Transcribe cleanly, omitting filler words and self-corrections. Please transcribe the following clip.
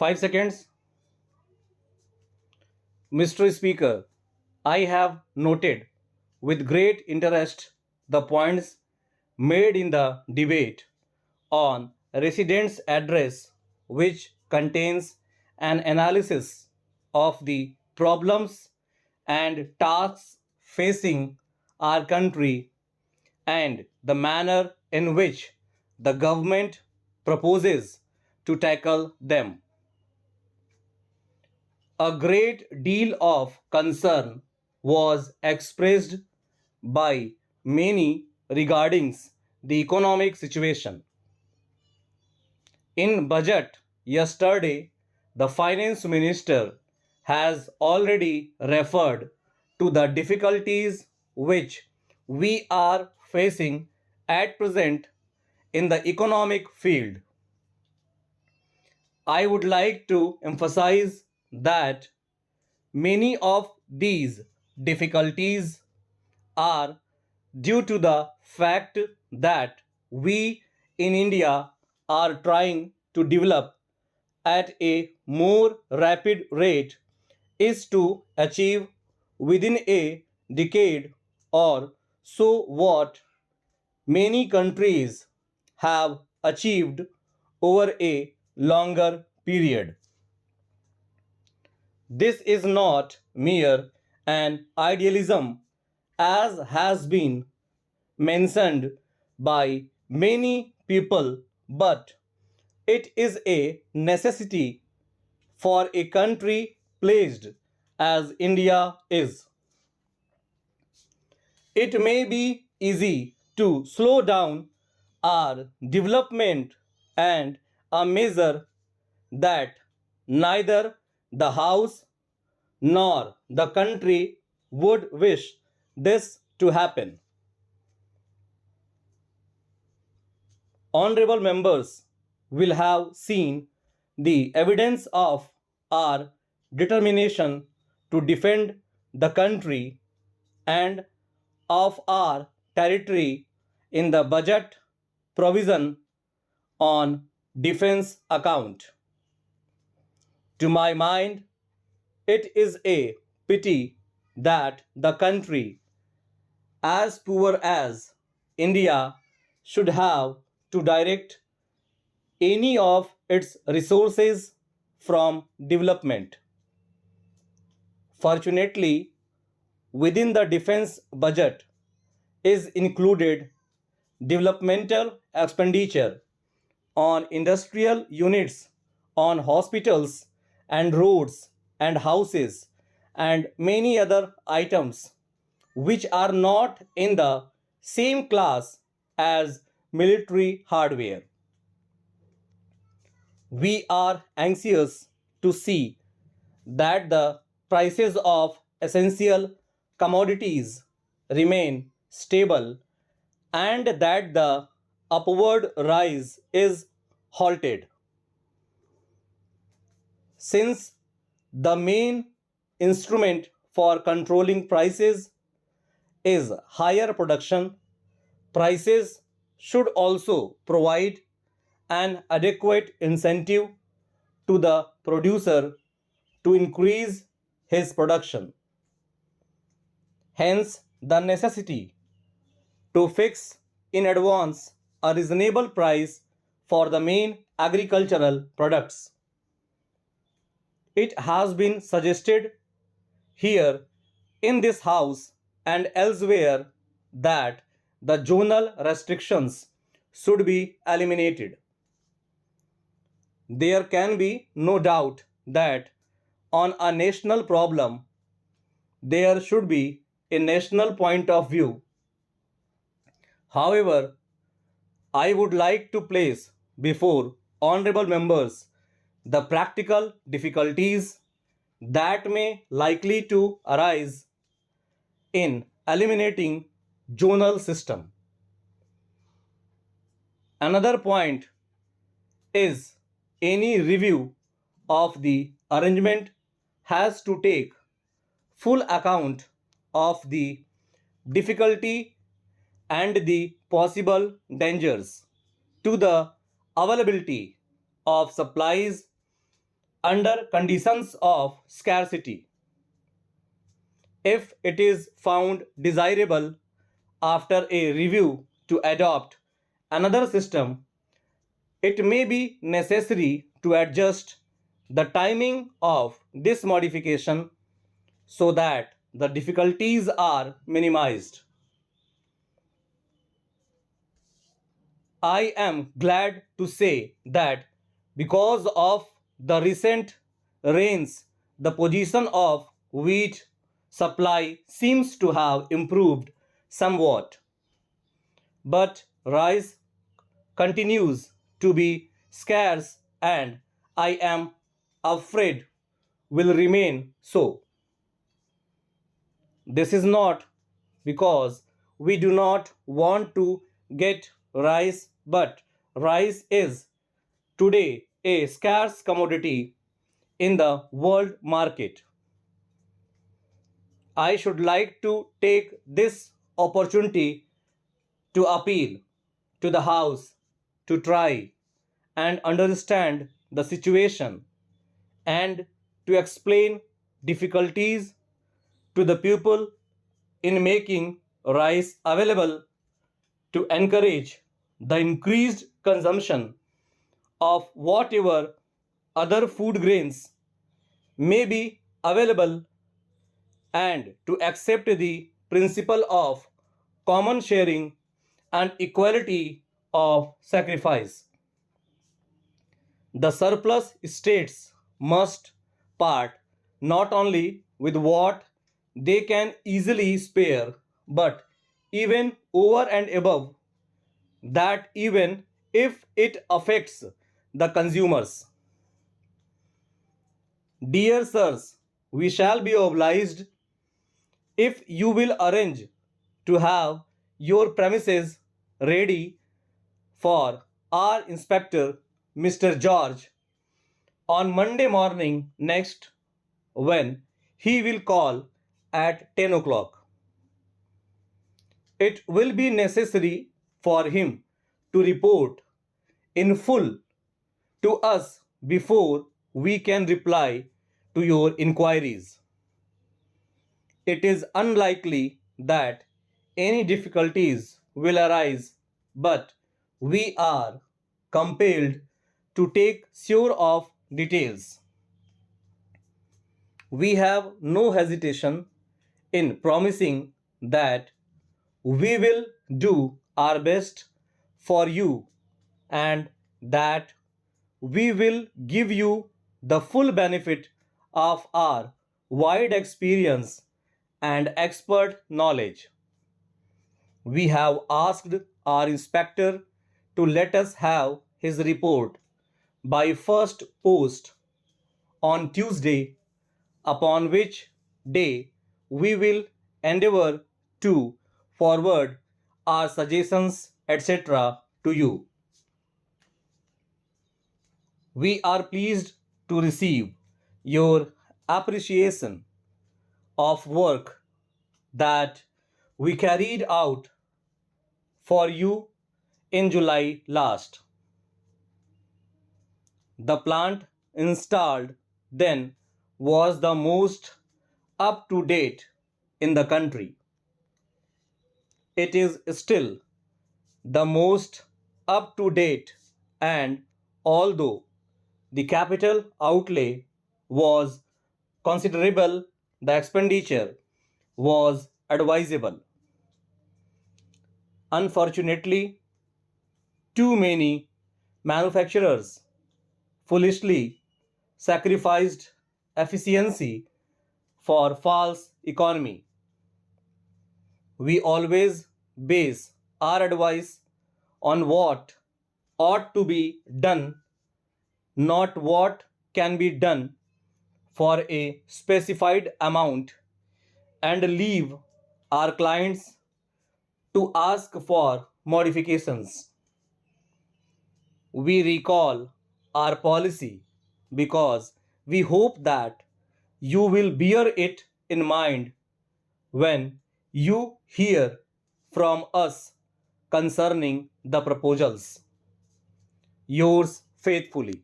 5 seconds. Mr. Speaker, I have noted with great interest the points made in the debate on residence address, which contains an analysis of the problems and tasks facing our country and the manner in which the government proposes to tackle them. A great deal of concern was expressed by many regarding the economic situation. In budget yesterday, the finance minister has already referred to the difficulties which we are facing at present in the economic field. I would like to emphasize that many of these difficulties are due to the fact that we in India are trying to develop at a more rapid rate is to achieve within a decade or so what many countries have achieved over a longer period. This is not mere an idealism as has been mentioned by many people, but it is a necessity for a country placed as India is. It may be easy to slow down our development and a measure that neither the House nor the country would wish this to happen. Honorable members will have seen the evidence of our determination to defend the country and of our territory in the budget provision on defense account. To my mind, it is a pity that the country as poor as India should have to direct any of its resources from development. Fortunately, within the defense budget is included developmental expenditure on industrial units, on hospitals and roads and houses, and many other items which are not in the same class as military hardware. We are anxious to see that the prices of essential commodities remain stable and that the upward rise is halted. Since the main instrument for controlling prices is higher production, prices should also provide an adequate incentive to the producer to increase his production. Hence, the necessity to fix in advance a reasonable price for the main agricultural products. It has been suggested here in this house and elsewhere that the zonal restrictions should be eliminated. There can be no doubt that on a national problem, there should be a national point of view. However, I would like to place before honorable members the practical difficulties that may likely to arise in eliminating zonal system. Another point is any review of the arrangement has to take full account of the difficulty and the possible dangers to the availability of supplies under conditions of scarcity. If it is found desirable after a review to adopt another system, it may be necessary to adjust the timing of this modification so that the difficulties are minimized. I am glad to say that because of the recent rains, the position of wheat supply seems to have improved somewhat. But rice continues to be scarce and I am afraid will remain so. This is not because we do not want to get rice, but rice is today a scarce commodity in the world market. I should like to take this opportunity to appeal to the House to try and understand the situation and to explain difficulties to the people in making rice available to encourage the increased consumption of whatever other food grains may be available and to accept the principle of common sharing and equality of sacrifice. The surplus states must part not only with what they can easily spare, but even over and above that, even if it affects the consumers. Dear sirs, we shall be obliged if you will arrange to have your premises ready for our inspector, Mr. George, on Monday morning next, when he will call at 10 o'clock. It will be necessary for him to report in full to us before we can reply to your inquiries. It is unlikely that any difficulties will arise, but we are compelled to take sure of details. We have no hesitation in promising that we will do our best for you and that we will give you the full benefit of our wide experience and expert knowledge. We have asked our inspector to let us have his report by first post on Tuesday, upon which day we will endeavor to forward our suggestions, etc., to you. We are pleased to receive your appreciation of work that we carried out for you in July last. The plant installed then was the most up to date in the country. It is still the most up to date, and although the capital outlay was considerable, the expenditure was advisable. Unfortunately, too many manufacturers foolishly sacrificed efficiency for false economy. We always base our advice on what ought to be done, not what can be done for a specified amount, and leave our clients to ask for modifications. We recall our policy because we hope that you will bear it in mind when you hear from us concerning the proposals. Yours faithfully.